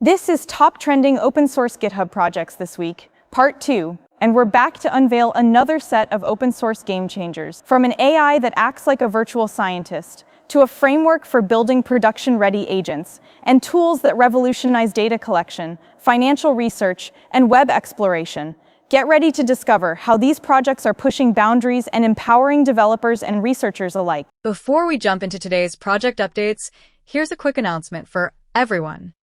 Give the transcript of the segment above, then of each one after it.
This is top trending open source GitHub projects this week, part 2, and we're back to unveil another set of open source game changers. From an AI that acts like a virtual scientist, to a framework for building production-ready agents, and tools that revolutionize data collection, financial research, and web exploration. Get ready to discover how these projects are pushing boundaries and empowering developers and researchers alike. Before we jump into today's project updates, here's a quick announcement for everyone.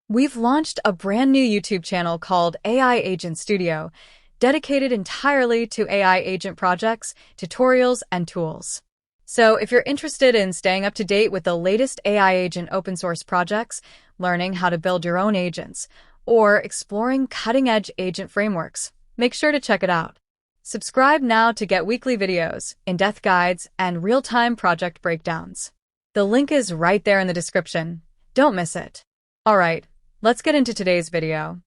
We've launched a brand new YouTube channel called AI Agent Studio, dedicated entirely to AI agent projects, tutorials, and tools. So if you're interested in staying up to date with the latest AI agent open source projects, learning how to build your own agents, or exploring cutting-edge agent frameworks, make sure to check it out. Subscribe now to get weekly videos, in-depth guides, and real-time project breakdowns. The link is right there in the description. Don't miss it. All right, let's get into today's video.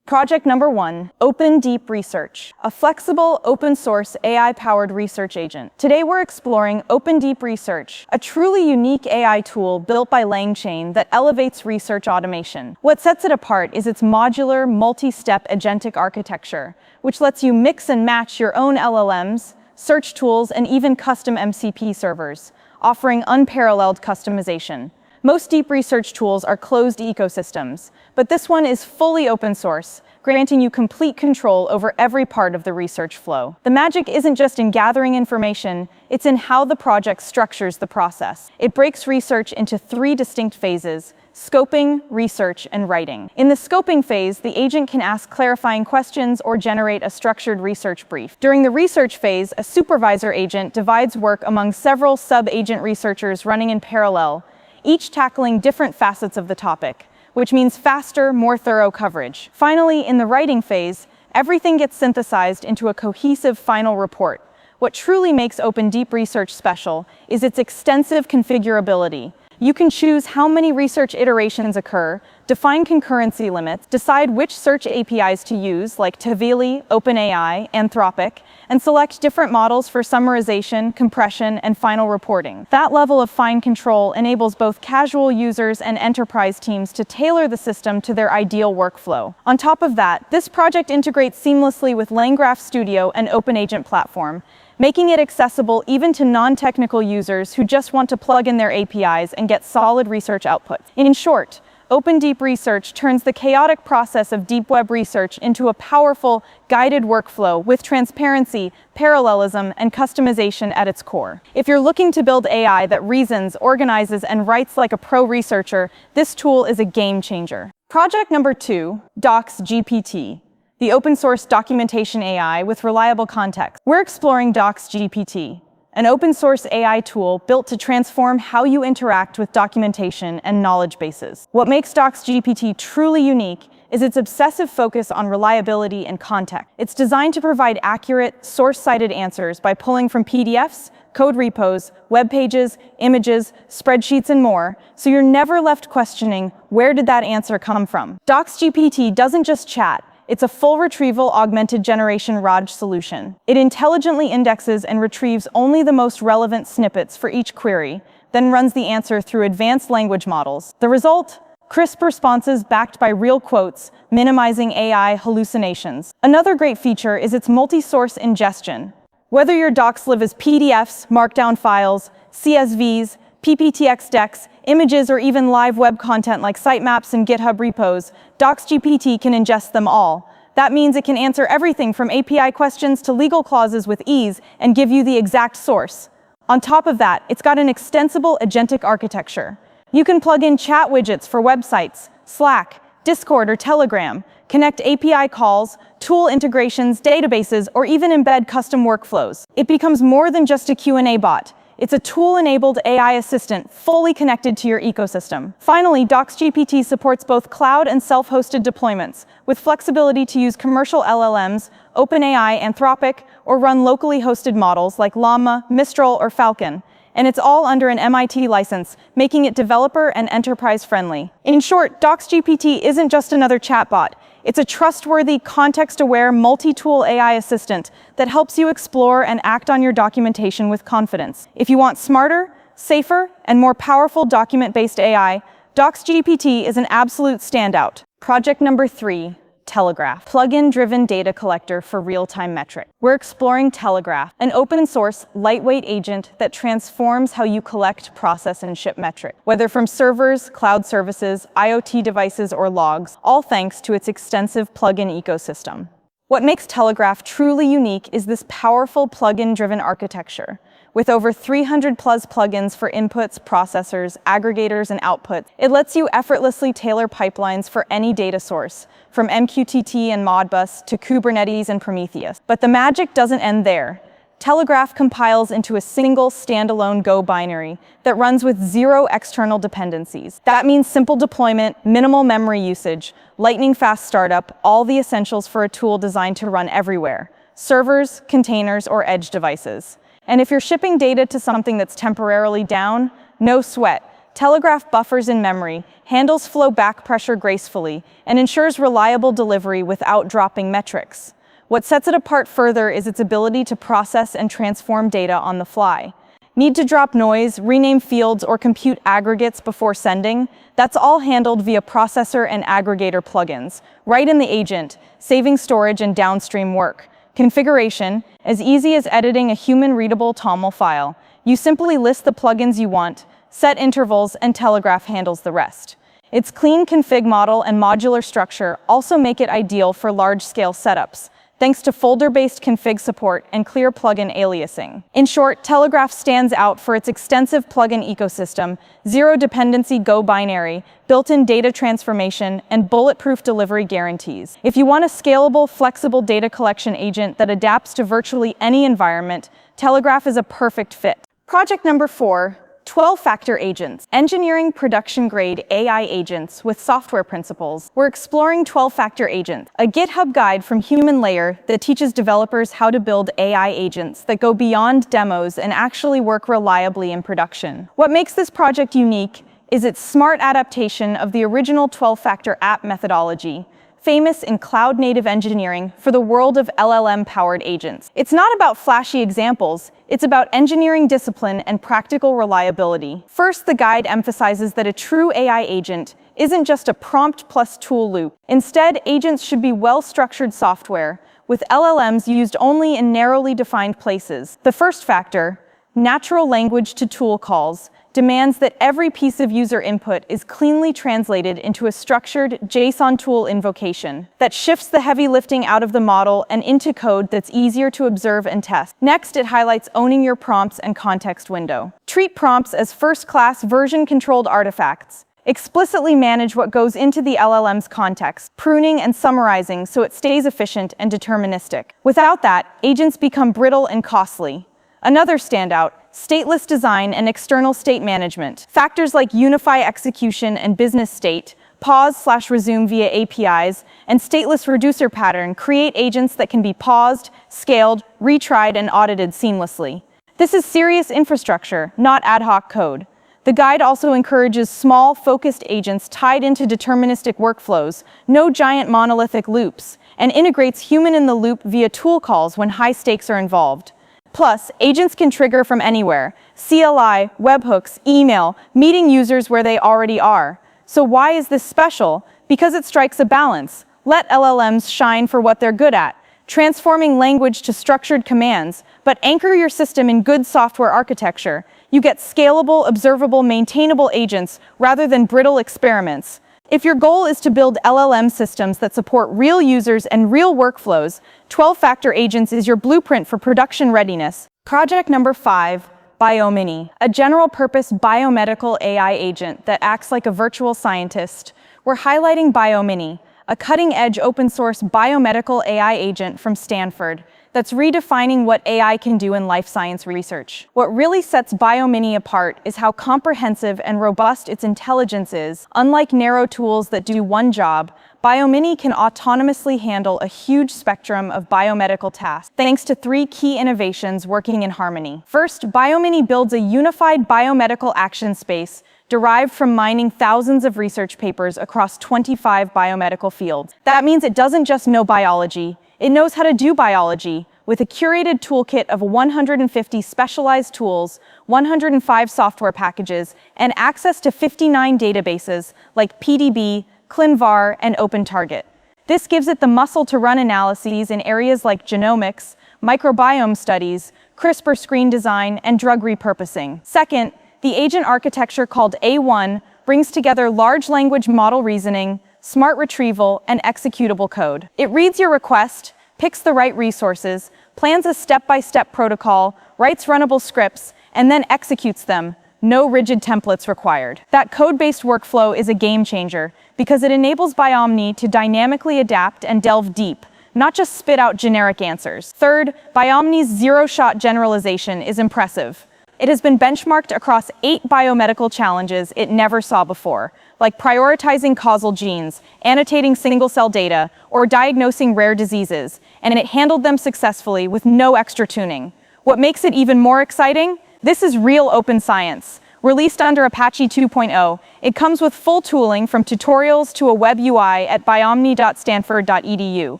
Project number 1, OpenDeep Research, a flexible, open-source, AI-powered research agent. Today we're exploring OpenDeep Research, a truly unique AI tool built by LangChain that elevates research automation. What sets it apart is its modular, multi-step agentic architecture, which lets you mix and match your own LLMs, search tools, and even custom MCP servers, offering unparalleled customization. Most deep research tools are closed ecosystems, but this one is fully open source, granting you complete control over every part of the research flow. The magic isn't just in gathering information, it's in how the project structures the process. It breaks research into 3 distinct phases: scoping, research, and writing. In the scoping phase, the agent can ask clarifying questions or generate a structured research brief. During the research phase, a supervisor agent divides work among several sub-agent researchers running in parallel, each tackling different facets of the topic, which means faster, more thorough coverage. Finally, in the writing phase, everything gets synthesized into a cohesive final report. What truly makes OpenDeep Research special is its extensive configurability. You can choose how many research iterations occur, define concurrency limits, decide which search APIs to use, like Tvili, OpenAI, Anthropic, and select different models for summarization, compression, and final reporting. That level of fine control enables both casual users and enterprise teams to tailor the system to their ideal workflow. On top of that, this project integrates seamlessly with LangGraph Studio and OpenAgent Platform, making it accessible even to non-technical users who just want to plug in their APIs and get solid research output. In short, OpenDeep Research turns the chaotic process of deep web research into a powerful, guided workflow with transparency, parallelism, and customization at its core. If you're looking to build AI that reasons, organizes, and writes like a pro researcher, this tool is a game changer. Project number 2, DocsGPT, the open-source documentation AI with reliable context. We're exploring DocsGPT, an open-source AI tool built to transform how you interact with documentation and knowledge bases. What makes DocsGPT truly unique is its obsessive focus on reliability and context. It's designed to provide accurate, source-cited answers by pulling from PDFs, code repos, web pages, images, spreadsheets, and more, so you're never left questioning, where did that answer come from? DocsGPT doesn't just chat. It's a full retrieval augmented generation RAG solution. It intelligently indexes and retrieves only the most relevant snippets for each query, then runs the answer through advanced language models. The result? Crisp responses backed by real quotes, minimizing AI hallucinations. Another great feature is its multi-source ingestion. Whether your docs live as PDFs, Markdown files, CSVs, PPTX decks, images, or even live web content like sitemaps and GitHub repos, DocsGPT can ingest them all. That means it can answer everything from API questions to legal clauses with ease and give you the exact source. On top of that, it's got an extensible agentic architecture. You can plug in chat widgets for websites, Slack, Discord, or Telegram, connect API calls, tool integrations, databases, or even embed custom workflows. It becomes more than just a Q&A bot. It's a tool-enabled AI assistant fully connected to your ecosystem. Finally, DocsGPT supports both cloud and self-hosted deployments, with flexibility to use commercial LLMs, OpenAI, Anthropic, or run locally hosted models like Llama, Mistral, or Falcon. And it's all under an MIT license, making it developer and enterprise-friendly. In short, DocsGPT isn't just another chatbot. It's a trustworthy, context-aware, multi-tool AI assistant that helps you explore and act on your documentation with confidence. If you want smarter, safer, and more powerful document-based AI, DocsGPT is an absolute standout. Project number 3. Telegraf, plugin-driven data collector for real-time metrics. We're exploring Telegraf, an open-source, lightweight agent that transforms how you collect, process, and ship metrics. Whether from servers, cloud services, IoT devices, or logs, all thanks to its extensive plugin ecosystem. What makes Telegraf truly unique is this powerful plugin-driven architecture. With over 300 plus plugins for inputs, processors, aggregators, and outputs, it lets you effortlessly tailor pipelines for any data source, from MQTT and Modbus to Kubernetes and Prometheus. But the magic doesn't end there. Telegraf compiles into a single standalone Go binary that runs with zero external dependencies. That means simple deployment, minimal memory usage, lightning-fast startup, all the essentials for a tool designed to run everywhere: servers, containers, or edge devices. And if you're shipping data to something that's temporarily down, no sweat. Telegraf buffers in memory, handles flow back pressure gracefully, and ensures reliable delivery without dropping metrics. What sets it apart further is its ability to process and transform data on the fly. Need to drop noise, rename fields, or compute aggregates before sending? That's all handled via processor and aggregator plugins, right in the agent, saving storage and downstream work. Configuration, as easy as editing a human-readable TOML file. You simply list the plugins you want, set intervals, and Telegraf handles the rest. Its clean config model and modular structure also make it ideal for large-scale setups, thanks to folder-based config support and clear plugin aliasing. In short, Telegraf stands out for its extensive plugin ecosystem, zero-dependency Go binary, built-in data transformation, and bulletproof delivery guarantees. If you want a scalable, flexible data collection agent that adapts to virtually any environment, Telegraf is a perfect fit. Project number 4. 12-factor agents, engineering production-grade AI agents with software principles. We're exploring 12-factor agents, a GitHub guide from Human Layer that teaches developers how to build AI agents that go beyond demos and actually work reliably in production. What makes this project unique is its smart adaptation of the original 12-factor app methodology, famous in cloud-native engineering for the world of LLM-powered agents. It's not about flashy examples, it's about engineering discipline and practical reliability. First, the guide emphasizes that a true AI agent isn't just a prompt plus tool loop. Instead, agents should be well-structured software, with LLMs used only in narrowly defined places. The first factor, natural language to tool calls, demands that every piece of user input is cleanly translated into a structured JSON tool invocation that shifts the heavy lifting out of the model and into code that's easier to observe and test. Next, it highlights owning your prompts and context window. Treat prompts as first-class version-controlled artifacts. Explicitly manage what goes into the LLM's context, pruning and summarizing so it stays efficient and deterministic. Without that, agents become brittle and costly. Another standout, stateless design and external state management. Factors like unify execution and business state, pause/resume via APIs, and stateless reducer pattern create agents that can be paused, scaled, retried, and audited seamlessly. This is serious infrastructure, not ad hoc code. The guide also encourages small, focused agents tied into deterministic workflows, no giant monolithic loops, and integrates human-in-the-loop via tool calls when high stakes are involved. Plus, agents can trigger from anywhere: CLI, webhooks, email, meeting users where they already are. So why is this special? Because it strikes a balance. Let LLMs shine for what they're good at, transforming language to structured commands, but anchor your system in good software architecture. You get scalable, observable, maintainable agents rather than brittle experiments. If your goal is to build LLM systems that support real users and real workflows, 12-factor agents is your blueprint for production readiness. Project number 5, Biomni, a general-purpose biomedical AI agent that acts like a virtual scientist. We're highlighting Biomni, a cutting-edge open-source biomedical AI agent from Stanford that's redefining what AI can do in life science research. What really sets Biomni apart is how comprehensive and robust its intelligence is. Unlike narrow tools that do one job, Biomni can autonomously handle a huge spectrum of biomedical tasks, thanks to 3 key innovations working in harmony. First, Biomni builds a unified biomedical action space derived from mining thousands of research papers across 25 biomedical fields. That means it doesn't just know biology, it knows how to do biology with a curated toolkit of 150 specialized tools, 105 software packages, and access to 59 databases like PDB, ClinVar, and OpenTarget. This gives it the muscle to run analyses in areas like genomics, microbiome studies, CRISPR screen design, and drug repurposing. Second, the agent architecture called A1 brings together large language model reasoning, smart retrieval, and executable code. It reads your request, picks the right resources, plans a step-by-step protocol, writes runnable scripts, and then executes them. No rigid templates required. That code-based workflow is a game changer because it enables Biomni to dynamically adapt and delve deep, not just spit out generic answers. Third, Biomni's zero-shot generalization is impressive. It has been benchmarked across 8 biomedical challenges it never saw before, like prioritizing causal genes, annotating single-cell data, or diagnosing rare diseases, and it handled them successfully with no extra tuning. What makes it even more exciting? This is real open science. Released under Apache 2.0, it comes with full tooling from tutorials to a web UI at biomni.stanford.edu,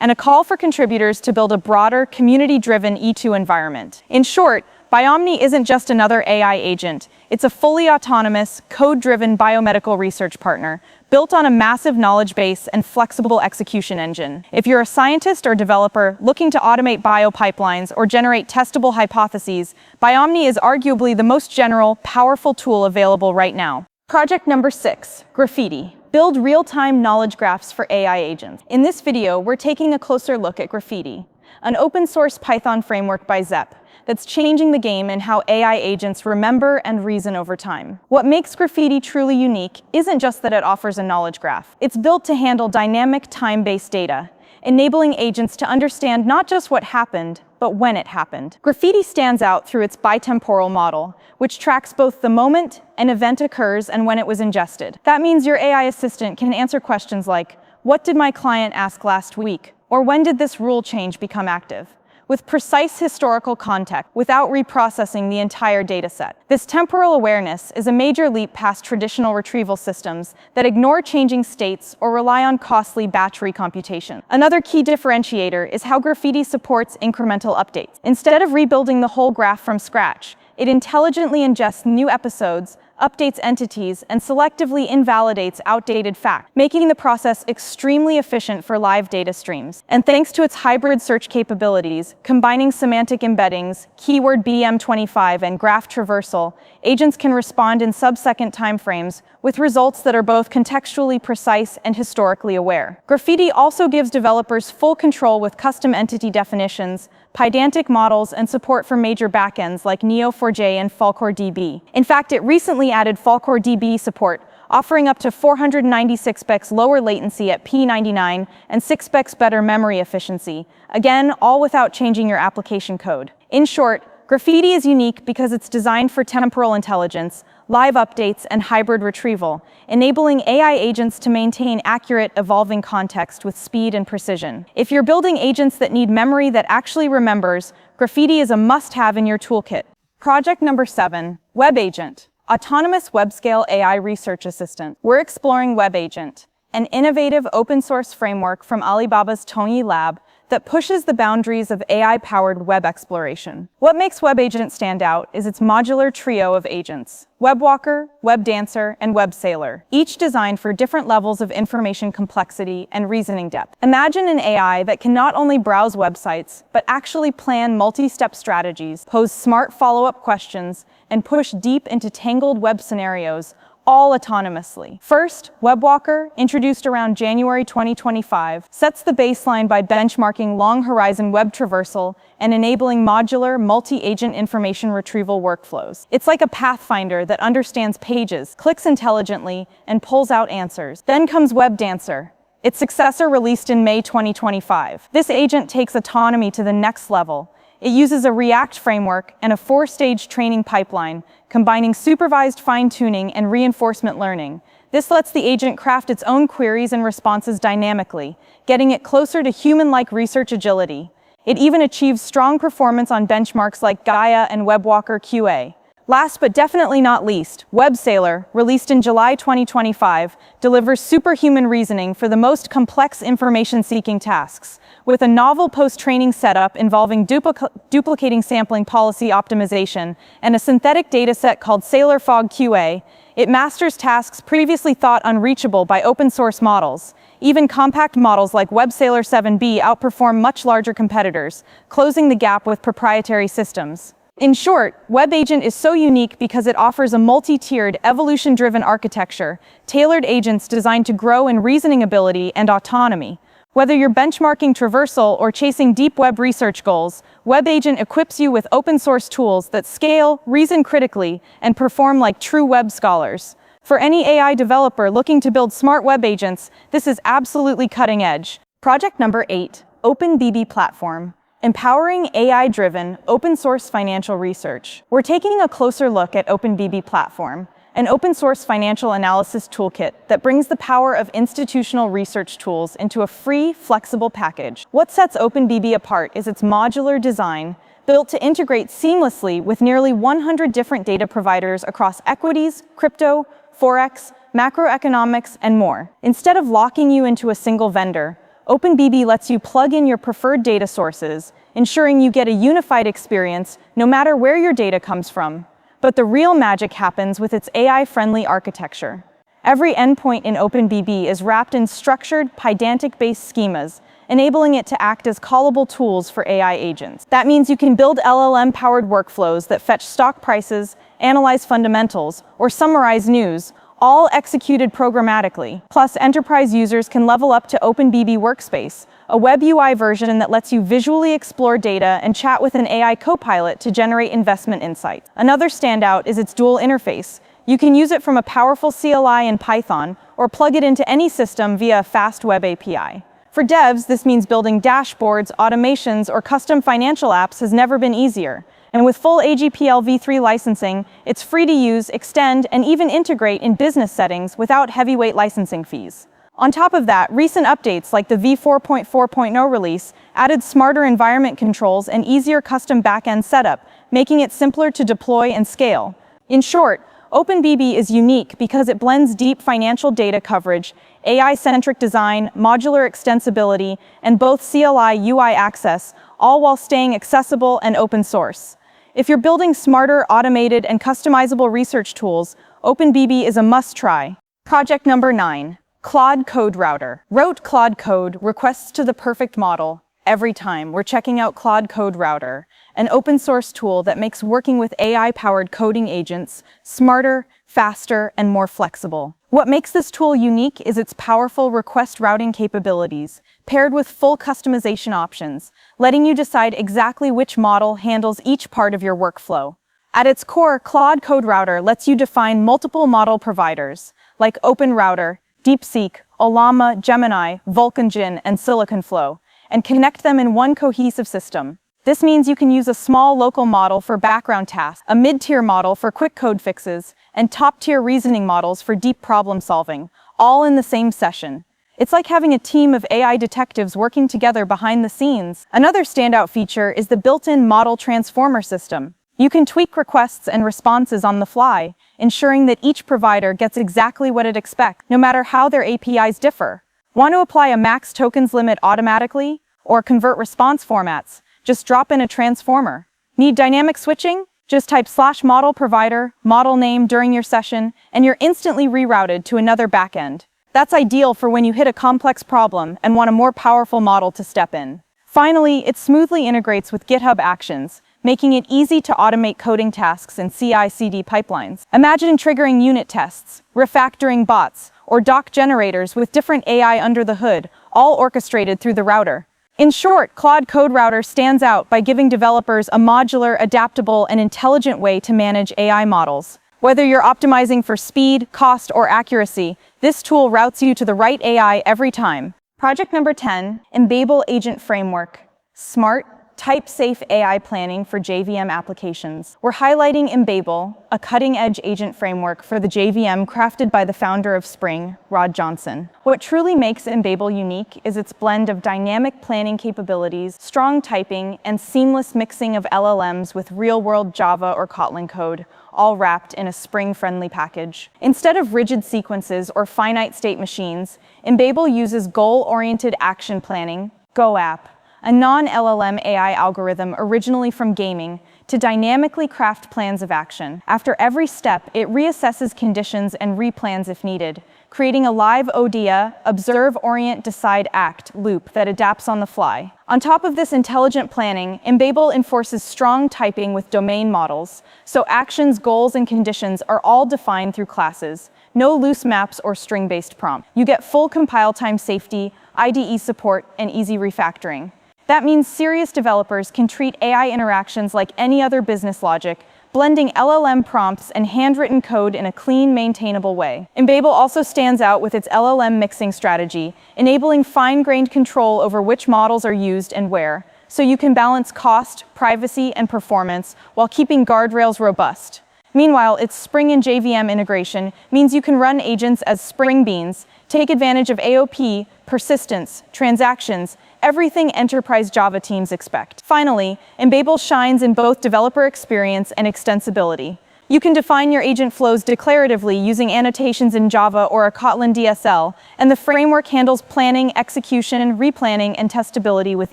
and a call for contributors to build a broader, community-driven E2 environment. In short, Biomni isn't just another AI agent. It's a fully autonomous, code-driven biomedical research partner, built on a massive knowledge base and flexible execution engine. If you're a scientist or developer looking to automate biopipelines or generate testable hypotheses, Biomni is arguably the most general, powerful tool available right now. Project number 6, Graphiti. Build real-time knowledge graphs for AI agents. In this video, we're taking a closer look at Graphiti, an open-source Python framework by Zep that's changing the game in how AI agents remember and reason over time. What makes Graphiti truly unique isn't just that it offers a knowledge graph. It's built to handle dynamic time-based data, enabling agents to understand not just what happened, but when it happened. Graphiti stands out through its bitemporal model, which tracks both the moment an event occurs and when it was ingested. That means your AI assistant can answer questions like, "What did my client ask last week?" Or "When did this rule change become active?" with precise historical context without reprocessing the entire dataset. This temporal awareness is a major leap past traditional retrieval systems that ignore changing states or rely on costly batch recomputation. Another key differentiator is how Graphiti supports incremental updates. Instead of rebuilding the whole graph from scratch, it intelligently ingests new episodes, updates entities, and selectively invalidates outdated facts, making the process extremely efficient for live data streams. And thanks to its hybrid search capabilities, combining semantic embeddings, keyword BM25, and graph traversal, agents can respond in sub-second timeframes with results that are both contextually precise and historically aware. Graphiti also gives developers full control with custom entity definitions, pydantic models, and support for major backends like Neo4j and FalcorDB. In fact, it recently added FalcorDB support, offering up to 496x lower latency at P99 and 6x better memory efficiency. Again, all without changing your application code. In short, Graphiti is unique because it's designed for temporal intelligence, live updates, and hybrid retrieval, enabling AI agents to maintain accurate, evolving context with speed and precision. If you're building agents that need memory that actually remembers, Graphiti is a must-have in your toolkit. Project number 7, WebAgent, autonomous web-scale AI research assistant. We're exploring WebAgent, an innovative open-source framework from Alibaba's Tongyi Lab that pushes the boundaries of AI-powered web exploration. What makes WebAgent stand out is its modular trio of agents: WebWalker, WebDancer, and WebSailor, each designed for different levels of information complexity and reasoning depth. Imagine an AI that can not only browse websites, but actually plan multi-step strategies, pose smart follow-up questions, and push deep into tangled web scenarios, all autonomously. First, WebWalker, introduced around January 2025, sets the baseline by benchmarking long-horizon web traversal and enabling modular, multi-agent information retrieval workflows. It's like a pathfinder that understands pages, clicks intelligently, and pulls out answers. Then comes WebDancer, its successor released in May 2025. This agent takes autonomy to the next level. It uses a React framework and a 4-stage training pipeline, combining supervised fine-tuning and reinforcement learning. This lets the agent craft its own queries and responses dynamically, getting it closer to human-like research agility. It even achieves strong performance on benchmarks like Gaia and WebWalker QA. Last but definitely not least, WebSailor, released in July 2025, delivers superhuman reasoning for the most complex information-seeking tasks. With a novel post-training setup involving duplicating sampling policy optimization and a synthetic dataset called Sailor Fog QA, it masters tasks previously thought unreachable by open-source models. Even compact models like WebSailor 7b outperform much larger competitors, closing the gap with proprietary systems. In short, WebAgent is so unique because it offers a multi-tiered, evolution-driven architecture, tailored agents designed to grow in reasoning ability and autonomy. Whether you're benchmarking traversal or chasing deep web research goals, WebAgent equips you with open-source tools that scale, reason critically, and perform like true web scholars. For any AI developer looking to build smart web agents, this is absolutely cutting edge. Project number 8, OpenBB Platform. Empowering AI-driven, open-source financial research. We're taking a closer look at OpenBB Platform, an open-source financial analysis toolkit that brings the power of institutional research tools into a free, flexible package. What sets OpenBB apart is its modular design, built to integrate seamlessly with nearly 100 different data providers across equities, crypto, forex, macroeconomics, and more. Instead of locking you into a single vendor, OpenBB lets you plug in your preferred data sources, ensuring you get a unified experience no matter where your data comes from. But the real magic happens with its AI-friendly architecture. Every endpoint in OpenBB is wrapped in structured, pydantic-based schemas, enabling it to act as callable tools for AI agents. That means you can build LLM-powered workflows that fetch stock prices, analyze fundamentals, or summarize news, all executed programmatically. Plus, enterprise users can level up to OpenBB Workspace, a web UI version that lets you visually explore data and chat with an AI copilot to generate investment insights. Another standout is its dual interface. You can use it from a powerful CLI in Python or plug it into any system via a fast web API. For devs, this means building dashboards, automations, or custom financial apps has never been easier. And with full AGPL v3 licensing, it's free to use, extend, and even integrate in business settings without heavyweight licensing fees. On top of that, recent updates like the v4.4.0 release added smarter environment controls and easier custom backend setup, making it simpler to deploy and scale. In short, OpenBB is unique because it blends deep financial data coverage, AI-centric design, modular extensibility, and both CLI UI access, all while staying accessible and open source. If you're building smarter, automated, and customizable research tools, OpenBB is a must-try. Project number 9, Claude Code Router. Wrote Claude Code requests to the perfect model every time we're checking out Claude Code Router, an open-source tool that makes working with AI-powered coding agents smarter, faster, and more flexible. What makes this tool unique is its powerful request routing capabilities, paired with full customization options, letting you decide exactly which model handles each part of your workflow. At its core, Claude Code Router lets you define multiple model providers, like OpenRouter, DeepSeek, Ollama, Gemini, VulcanGen, and SiliconFlow, and connect them in one cohesive system. This means you can use a small local model for background tasks, a mid-tier model for quick code fixes, and top-tier reasoning models for deep problem solving, all in the same session. It's like having a team of AI detectives working together behind the scenes. Another standout feature is the built-in model transformer system. You can tweak requests and responses on the fly, ensuring that each provider gets exactly what it expects, no matter how their APIs differ. Want to apply a max tokens limit automatically, or convert response formats? Just drop in a transformer. Need dynamic switching? Just type /model provider, model name during your session, and you're instantly rerouted to another backend. That's ideal for when you hit a complex problem and want a more powerful model to step in. Finally, it smoothly integrates with GitHub Actions, making it easy to automate coding tasks in CI/CD pipelines. Imagine triggering unit tests, refactoring bots, or doc generators with different AI under the hood, all orchestrated through the router. In short, Claude Code Router stands out by giving developers a modular, adaptable, and intelligent way to manage AI models. Whether you're optimizing for speed, cost, or accuracy, this tool routes you to the right AI every time. Project number 10, Embabel Agent Framework. Smart, type-safe AI planning for JVM applications. We're highlighting Embabel, a cutting-edge agent framework for the JVM crafted by the founder of Spring, Rod Johnson. What truly makes Embabel unique is its blend of dynamic planning capabilities, strong typing, and seamless mixing of LLMs with real-world Java or Kotlin code, all wrapped in a Spring-friendly package. Instead of rigid sequences or finite-state machines, Embabel uses goal-oriented action planning, GoApp, a non-LLM AI algorithm originally from gaming, to dynamically craft plans of action. After every step, it reassesses conditions and replans if needed, creating a live ODA, observe, orient, decide, act loop that adapts on the fly. On top of this intelligent planning, Embabel enforces strong typing with domain models, so actions, goals, and conditions are all defined through classes. No loose maps or string-based prompt. You get full compile time safety, IDE support, and easy refactoring. That means serious developers can treat AI interactions like any other business logic, blending LLM prompts and handwritten code in a clean, maintainable way. Embabel also stands out with its LLM mixing strategy, enabling fine-grained control over which models are used and where, so you can balance cost, privacy, and performance while keeping guardrails robust. Meanwhile, its Spring and JVM integration means you can run agents as Spring Beans, take advantage of AOP, persistence, transactions, everything enterprise Java teams expect. Finally, Embabel shines in both developer experience and extensibility. You can define your agent flows declaratively using annotations in Java or a Kotlin DSL, and the framework handles planning, execution, replanning, and testability with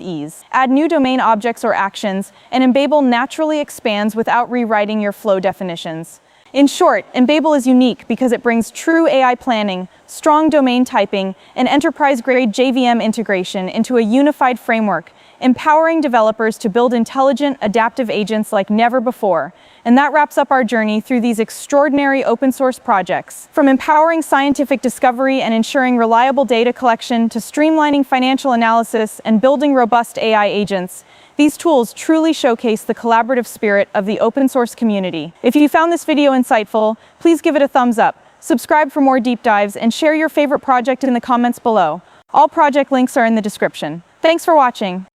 ease. Add new domain objects or actions, and Embabel naturally expands without rewriting your flow definitions. In short, Embabel is unique because it brings true AI planning, strong domain typing, and enterprise-grade JVM integration into a unified framework, empowering developers to build intelligent, adaptive agents like never before. And that wraps up our journey through these extraordinary open-source projects. From empowering scientific discovery and ensuring reliable data collection to streamlining financial analysis and building robust AI agents, these tools truly showcase the collaborative spirit of the open-source community. If you found this video insightful, please give it a thumbs up, subscribe for more deep dives, and share your favorite project in the comments below. All project links are in the description. Thanks for watching.